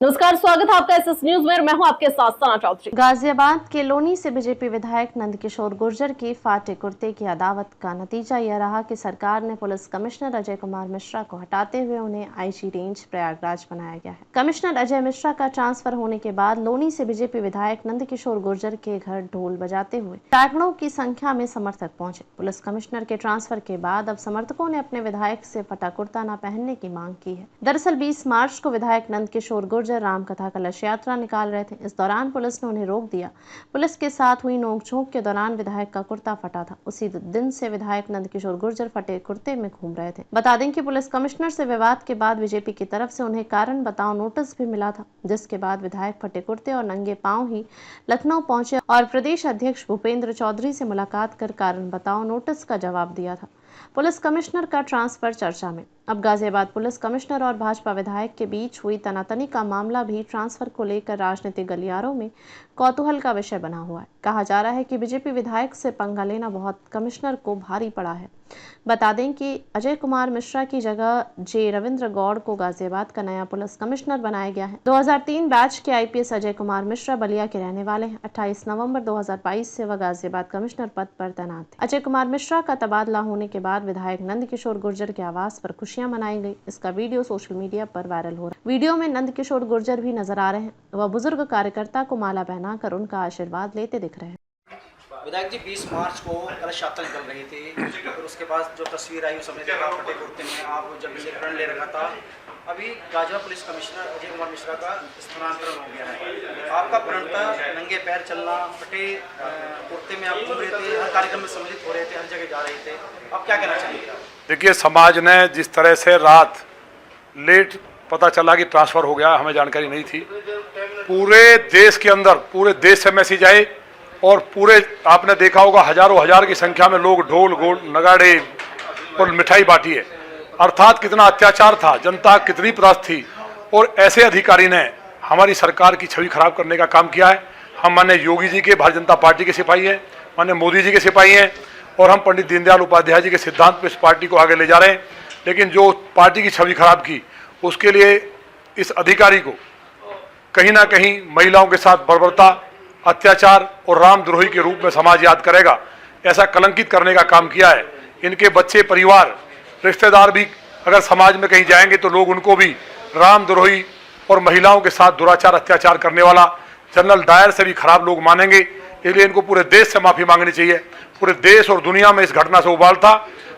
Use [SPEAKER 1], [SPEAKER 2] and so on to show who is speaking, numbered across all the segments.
[SPEAKER 1] नमस्कार, स्वागत है आपका एसएस न्यूज में। मैं हूं आपके साथ सना चौधरी।
[SPEAKER 2] गाजियाबाद के लोनी से बीजेपी विधायक नंदकिशोर गुर्जर की फाटे कुर्ते की अदावत का नतीजा यह रहा कि सरकार ने पुलिस कमिश्नर अजय कुमार मिश्रा को हटाते हुए उन्हें आईजी रेंज प्रयागराज बनाया गया है। कमिश्नर अजय मिश्रा का ट्रांसफर होने के बाद लोनी से बीजेपी विधायक नंदकिशोर गुर्जर के घर ढोल बजाते हुए सैकड़ों की संख्या में समर्थक पहुंचे। पुलिस कमिश्नर के ट्रांसफर के बाद अब समर्थकों ने अपने विधायक से फटा कुर्ता न पहनने की मांग की है। दरअसल 20 मार्च को विधायक नंदकिशोर गुर्जर रामकथा कलश यात्रा निकाल रहे थे। इस दौरान पुलिस ने उन्हें रोक दिया। पुलिस के साथ हुई नोकझोंक के दौरान विधायक का कुर्ता फटा था। उसी दिन से विधायक नंदकिशोर गुर्जर फटे कुर्ते में घूम रहे थे। बता दें कि पुलिस कमिश्नर से विवाद के बाद बीजेपी की तरफ से उन्हें कारण बताओ नोटिस भी मिला था, जिसके बाद विधायक फटे कुर्ते और नंगे पांव ही लखनऊ पहुंचे और प्रदेश अध्यक्ष भूपेंद्र चौधरी से मुलाकात कर कारण बताओ नोटिस का जवाब दिया था। पुलिस कमिश्नर का ट्रांसफर चर्चा में। अब गाजियाबाद पुलिस कमिश्नर और भाजपा विधायक के बीच हुई तनातनी का मामला भी ट्रांसफर को लेकर राजनीतिक गलियारों में कौतूहल का विषय बना हुआ है। कहा जा रहा है कि बीजेपी विधायक से पंगा लेना बहुत कमिश्नर को भारी पड़ा है। बता दें कि अजय कुमार मिश्रा की जगह जे रविंद्र गौड़ को गाजियाबाद का नया पुलिस कमिश्नर बनाया गया है। 2003 बैच के आईपीएस अजय कुमार मिश्रा बलिया के रहने वाले हैं। 28 नवंबर 2022 से वह गाजियाबाद कमिश्नर पद पर तैनात थे। अजय कुमार मिश्रा का तबादला होने के बाद विधायक नंदकिशोर गुर्जर के आवास पर खुशियां मनाई गई। इसका वीडियो सोशल मीडिया पर वायरल हो रहा है। वीडियो में नंदकिशोर गुर्जर भी नजर आ रहे हैं। वह बुजुर्ग कार्यकर्ता को माला पहनाकर उनका आशीर्वाद लेते दिख रहे हैं।
[SPEAKER 3] विधायक जी 20 मार्च को कलश यात्रा निकल रही थी, फिर उसके बाद जो तस्वीर आई उस समय देखा फटे कुर्ते में आप जब प्रण ले रखा था। अभी गाजियाबाद पुलिस कमिश्नर अजय कुमार मिश्रा का स्थानांतरण हो गया है। आपका प्रण था नंगे पैर चलना, फटे कुर्ते में आप घूम रहे थे, हर कार्यक्रम में सम्मिलित हो रहे थे, हर जगह जा रहे थे। अब क्या कहना चाहेंगे?
[SPEAKER 4] देखिए, समाज ने जिस तरह से रात लेट पता चला कि ट्रांसफ़र हो गया, हमें जानकारी नहीं थी। पूरे देश के अंदर, पूरे देश से मैसेज आए और पूरे आपने देखा होगा हजारों हजार की संख्या में लोग ढोल गोल नगाड़े और मिठाई बांटी है। अर्थात कितना अत्याचार था, जनता कितनी त्रस्त थी और ऐसे अधिकारी ने हमारी सरकार की छवि खराब करने का काम किया है। हम माननीय योगी जी के भारतीय जनता पार्टी के सिपाही हैं, माननीय मोदी जी के सिपाही हैं और हम पंडित दीनदयाल उपाध्याय जी के सिद्धांत पर इस पार्टी को आगे ले जा रहे हैं। लेकिन जो पार्टी की छवि खराब की, उसके लिए इस अधिकारी को कहीं ना कहीं महिलाओं के साथ बर्बरता, अत्याचार और रामद्रोही के रूप में समाज याद करेगा। ऐसा कलंकित करने का काम किया है। इनके बच्चे, परिवार, रिश्तेदार भी अगर समाज में कहीं जाएंगे तो लोग उनको भी रामद्रोही और महिलाओं के साथ दुराचार, अत्याचार करने वाला, जनरल डायर से भी खराब लोग मानेंगे। इसलिए इनको पूरे देश से माफ़ी मांगनी चाहिए। पूरे देश और दुनिया में इस घटना से उबाल था।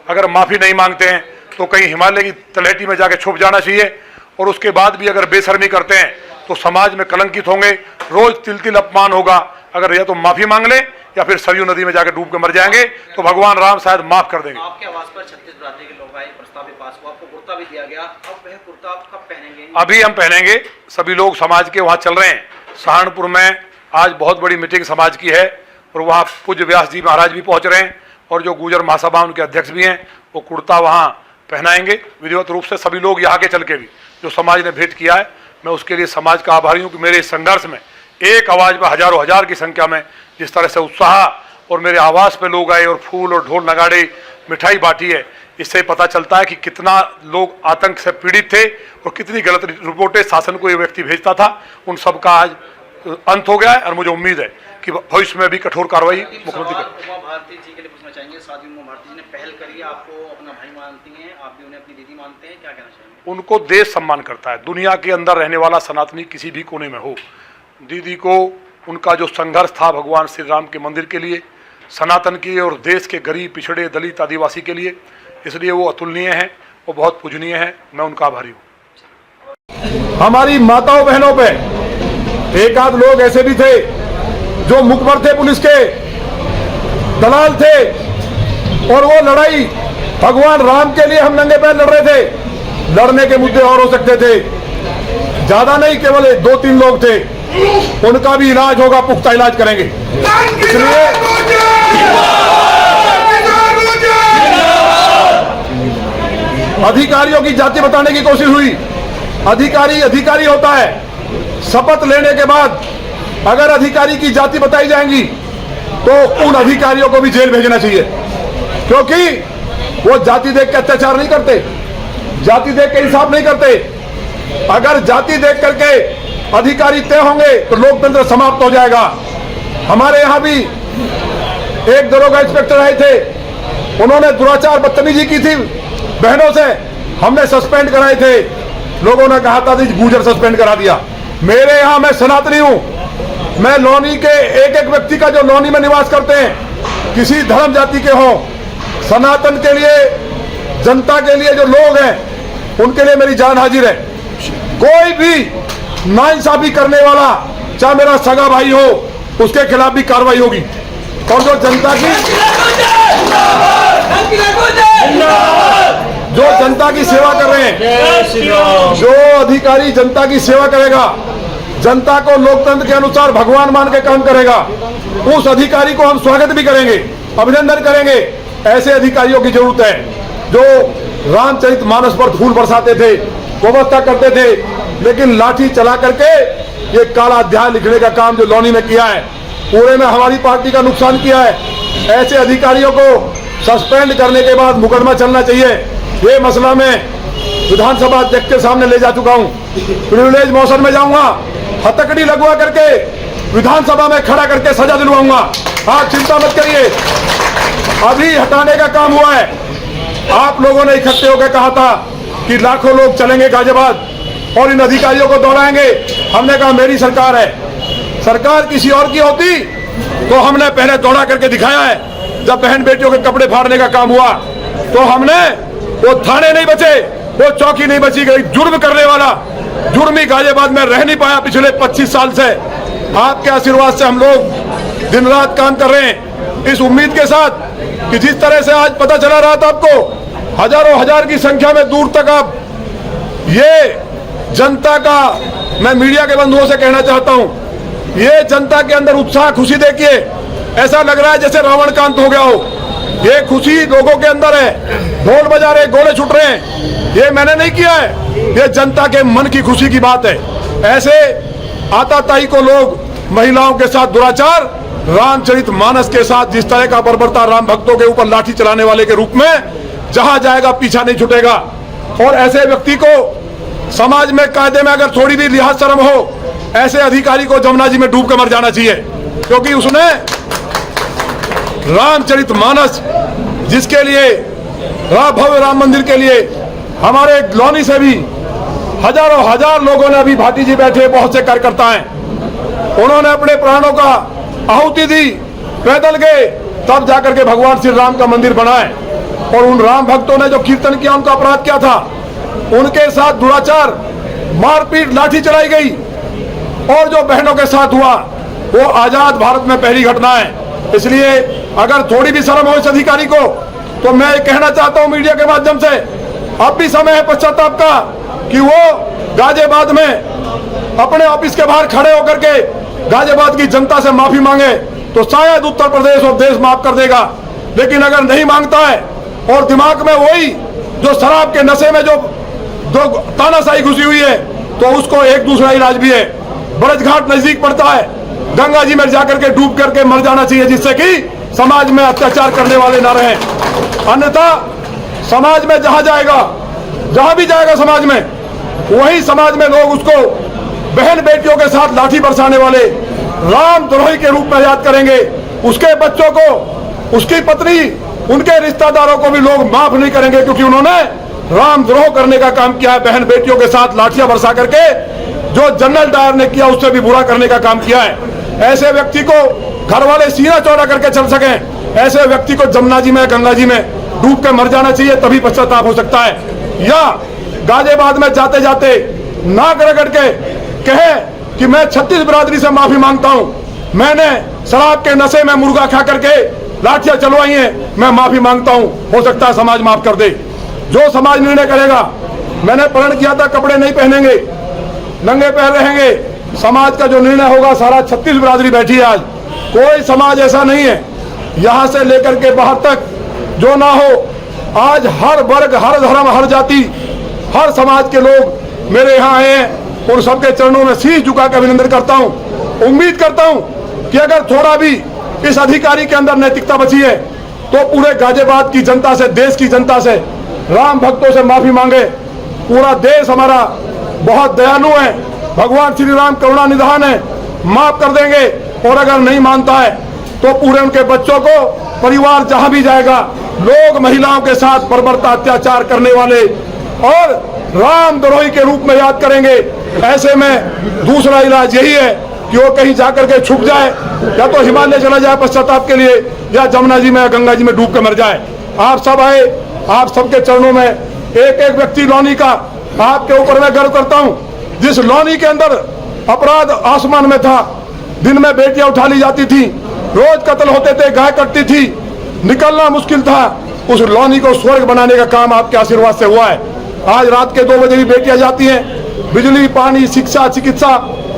[SPEAKER 4] अगर माफ़ी नहीं मांगते हैं तो कहीं हिमालय की तलहटी में जाके छुप जाना चाहिए और उसके बाद भी अगर बेशर्मी करते हैं तो समाज में कलंकित होंगे, रोज तिल तिल अपमान होगा। अगर या तो माफी मांग ले या फिर सरयू नदी में जाकर डूब के मर जाएंगे तो भगवान राम शायद माफ कर देंगे।
[SPEAKER 3] आपके आवास पर 36 बरादरी के लोग आए, प्रस्ताव भी पास हुआ, आपको कुर्ता भी दिया गया। अब वह कुर्ता आप कब पहनेंगे?
[SPEAKER 4] अभी हम पहनेंगे। सभी लोग समाज के वहाँ चल रहे हैं। सहारनपुर में आज बहुत बड़ी मीटिंग समाज की है और वहाँ पूज्य व्यास जी महाराज भी पहुँच रहे हैं और जो गुर्जर महासभा उनके अध्यक्ष भी हैं, वो कुर्ता वहाँ पहनाएंगे विधिवत रूप से। सभी लोग यहाँ के चल के भी जो समाज ने भेंट किया है, मैं उसके लिए समाज का आभारी हूँ कि मेरे इस संघर्ष में एक आवाज़ में हजारों हजार की संख्या में जिस तरह से उत्साह और मेरे आवास पे लोग आए और फूल और ढोल नगाड़े मिठाई बांटी है, इससे पता चलता है कि कितना लोग आतंक से पीड़ित थे और कितनी गलत रिपोर्टें शासन को ये व्यक्ति भेजता था। उन सब का आज अंत हो गया है और मुझे उम्मीद है कि भविष्य में भी कठोर कार्रवाई मुख्यमंत्री
[SPEAKER 3] उमा भारती जी के लिए पूछना चाहेंगे। साथ ही उमा भारती जी ने पहल करी, आपको अपना भाई मानती हैं, आप भी उन्हें अपनी दीदी मानते हैं, क्या कहना चाहेंगे?
[SPEAKER 4] उनको देश सम्मान करता है। दुनिया के अंदर रहने वाला सनातनी किसी भी कोने में हो, दीदी को उनका जो संघर्ष था भगवान श्री राम के मंदिर के लिए, सनातन के और देश के गरीब, पिछड़े, दलित, आदिवासी के लिए, इसलिए वो अतुलनीय हैं, वो बहुत पूजनीय हैं। मैं उनका आभारी हूँ।
[SPEAKER 5] हमारी माताओं बहनों पे एक आध लोग ऐसे भी थे जो मुखबर थे, पुलिस के दलाल थे और वो लड़ाई भगवान राम के लिए हम नंगे पैर लड़ रहे थे। लड़ने के मुद्दे और हो सकते थे, ज्यादा नहीं, केवल 2-3 लोग थे। उनका भी इलाज होगा, पुख्ता इलाज करेंगे। इसलिए अधिकारियों की जाति बताने की कोशिश हुई। अधिकारी अधिकारी होता है। शपथ लेने के बाद अगर अधिकारी की जाति बताई जाएंगी तो उन अधिकारियों को भी जेल भेजना चाहिए, क्योंकि वो जाति देख के अत्याचार नहीं करते, जाति देख के इंसाफ नहीं करते। अगर जाति देख करके अधिकारी तय होंगे तो लोकतंत्र समाप्त हो जाएगा। हमारे यहाँ भी एक दरोगा इंस्पेक्टर आए थे, उन्होंने दुराचार बदतमीजी की थी बहनों से, हमने सस्पेंड कराए थे। लोगों ने कहा था गुजर सस्पेंड करा दिया। मेरे यहाँ, मैं सनातनी हूं, मैं लौनी के एक एक व्यक्ति का जो लौनी में निवास करते हैं, किसी धर्म जाति के हों, सनातन के लिए, जनता के लिए जो लोग हैं, उनके लिए मेरी जान हाजिर है। कोई भी नाइंसाफी करने वाला, चाहे मेरा सगा भाई हो, उसके खिलाफ भी कार्रवाई होगी। और जो जनता की सेवा कर रहे हैं, जो अधिकारी जनता की सेवा करेगा, जनता को लोकतंत्र के अनुसार भगवान मान के काम करेगा, उस अधिकारी को हम स्वागत भी करेंगे, अभिनंदन करेंगे। ऐसे अधिकारियों की जरूरत है जो रामचरितमानस पर फूल बरसाते थे, व्यवस्था करते थे, लेकिन लाठी चला करके ये काला अध्याय लिखने का काम जो लौनी में किया है, पूरे में हमारी पार्टी का नुकसान किया है। ऐसे अधिकारियों को सस्पेंड करने के बाद मुकदमा चलना चाहिए। ये मसला मैं विधानसभा अध्यक्ष के सामने ले जा चुका हूं। प्रिविलेज मोशन में जाऊंगा, हथकड़ी लगवा करके विधानसभा में खड़ा करके सजा दिलवाऊंगा। आप चिंता मत करिए, अभी हटाने का काम हुआ है। आप लोगों ने इकट्ठे होकर कहा था कि लाखों लोग चलेंगे गाजियाबाद और इन अधिकारियों को दौड़ाएंगे। हमने कहा मेरी सरकार है, सरकार किसी और की होती तो हमने पहले दौड़ा करके दिखाया है। जब बहन बेटियों के कपड़े फाड़ने का काम हुआ तो हमने, वो थाने नहीं बचे, वो चौकी नहीं बची गई। जुर्म करने वाला जुर्मी गाजियाबाद में रह नहीं पाया पिछले 25 साल से। आपके आशीर्वाद से हम लोग दिन रात काम कर रहे हैं, इस उम्मीद के साथ कि जिस तरह से आज पता चला रहा था आपको, हजारों हजार की संख्या में दूर तक आप, ये जनता का, मैं मीडिया के बंधुओं से कहना चाहता हूं, ये जनता के अंदर उत्साह, खुशी देखिए, ऐसा लग रहा है जैसे रावण कांत हो गया हो। ये खुशी लोगों के अंदर है, ढोल बजा रहे, गोले छुट रहे हैं। ये मैंने नहीं किया है, ये जनता के मन की खुशी की बात है। ऐसे आताताई को लोग महिलाओं के साथ दुराचार, रामचरितमानस के साथ जिस तरह का बर्बरता राम भक्तों के ऊपर लाठी चलाने वाले के रूप में, जहां जाएगा पीछा नहीं छूटेगा। और ऐसे व्यक्ति को समाज में, कायदे में अगर थोड़ी भी लिहाज शर्म हो, ऐसे अधिकारी को जमुना जी में डूब कर मर जाना चाहिए, क्योंकि उसने रामचरितमानस, जिसके लिए भव्य राम मंदिर के लिए हमारे लौनी से भी हजारों हजार लोगों ने, अभी भाटी जी बैठे बहुत से कार्यकर्ता हैं, उन्होंने अपने प्राणों का आहुति दी, पैदल गए, तब जाकर के भगवान श्री राम का मंदिर बना है। और उन राम भक्तों ने जो कीर्तन किया, उनका अपराध क्या था? उनके साथ दुराचार, मारपीट, लाठी चलाई गई। और जो बहनों के साथ हुआ वो आजाद भारत में पहली घटना है। इसलिए अगर थोड़ी भी शर्म हो इस अधिकारी को, तो मैं कहना चाहता हूं मीडिया के माध्यम से, अब भी समय है पश्चाताप का कि वो गाजियाबाद में अपने ऑफिस के बाहर खड़े होकर के गाजियाबाद की जनता से माफी मांगे, तो शायद उत्तर प्रदेश और देश माफ कर देगा। लेकिन अगर नहीं मांगता है और दिमाग में वही जो शराब के नशे में जो तानाशाही घुसी हुई है, तो उसको एक दूसरा इलाज भी है। ब्रजघाट नजदीक पड़ता है, गंगा जी में जाकर के डूब करके मर जाना चाहिए, जिससे कि समाज में अत्याचार करने वाले ना रहें। अन्यथा समाज में जहां जाएगा, जहां भी जाएगा समाज में, वही समाज में लोग उसको बहन बेटियों के साथ लाठी बरसाने वाले रामद्रोही के रूप में याद करेंगे। उसके बच्चों को, उसकी पत्नी, उनके रिश्तेदारों को भी लोग माफ नहीं करेंगे, क्योंकि उन्होंने रामद्रोह करने का काम किया है। बहन बेटियों के साथ लाठियां बरसा करके जो जनरल डायर ने किया, उससे भी बुरा करने का काम किया है। ऐसे व्यक्ति को घर वाले सीना चौड़ा करके चल सकें, ऐसे व्यक्ति को जमुना जी में, गंगा जी में डूब के मर जाना चाहिए, तभी पश्चाताप हो सकता है। या गाजियाबाद में जाते जाते नाक रगड़ के कहे कि मैं 36 बिरादरी से माफी मांगता हूं, मैंने शराब के नशे में मुर्गा खा करके लाठियां चलवाई हैं, मैं माफी मांगता हूं। हो सकता है समाज माफ कर दे। जो समाज निर्णय करेगा, मैंने प्रण किया था कपड़े नहीं पहनेंगे, नंगे पैर रहेंगे, समाज का जो निर्णय होगा, सारा 36 बिरादरी बैठी है आज, कोई समाज ऐसा नहीं है यहां से लेकर के बाहर तक जो ना हो। आज हर वर्ग, हर धर्म, हर जाति, हर समाज के लोग मेरे यहाँ आए हैं, उन सबके चरणों में शीश झुका कर अभिनंदन करता हूँ। उम्मीद करता हूँ कि अगर थोड़ा भी इस अधिकारी के अंदर नैतिकता बची है, तो पूरे गाजियाबाद की जनता से, देश की जनता से, राम भक्तों से माफी मांगे। पूरा देश हमारा बहुत दयालु है, भगवान श्री राम करुणा निधान है, माफ कर देंगे। और अगर नहीं मानता है तो पूरे उनके बच्चों को, परिवार जहां भी जाएगा, लोग महिलाओं के साथ बर्बरता अत्याचार करने वाले और रामद्रोही के रूप में याद करेंगे। ऐसे में दूसरा इलाज यही है कि वो कहीं जाकर के छुप जाए, या तो हिमालय चला जाए पश्चाताप के लिए, या जमुना जी में या गंगा जी में डूब कर मर जाए। आप सब आए, आप सबके चरणों में एक एक व्यक्ति लौनी का आपके ऊपर मैं गर्व करता हूं। जिस लौनी के अंदर अपराध आसमान में था, दिन में बेटियां उठा ली जाती थी, रोज कत्ल होते थे, गाय कटती थी, निकलना मुश्किल था, उस लौनी को स्वर्ग बनाने का काम आपके आशीर्वाद से हुआ है। आज रात के 2 बजे भी बेटियां जाती हैं। बिजली, पानी, शिक्षा, चिकित्सा,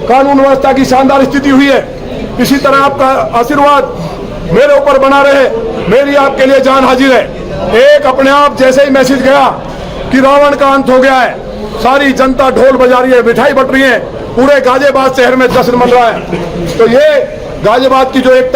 [SPEAKER 5] कानून व्यवस्था की शानदार स्थिति हुई है। इसी तरह आपका आशीर्वाद मेरे ऊपर बना रहे, मेरी आपके लिए जान हाजिर है। एक अपने आप जैसे ही मैसेज गया कि रावण का अंत हो गया है, सारी जनता ढोल बजा रही है, मिठाई बट रही है, पूरे गाजियाबाद शहर में जश्न मन रहा है। तो ये गाजियाबाद की जो एक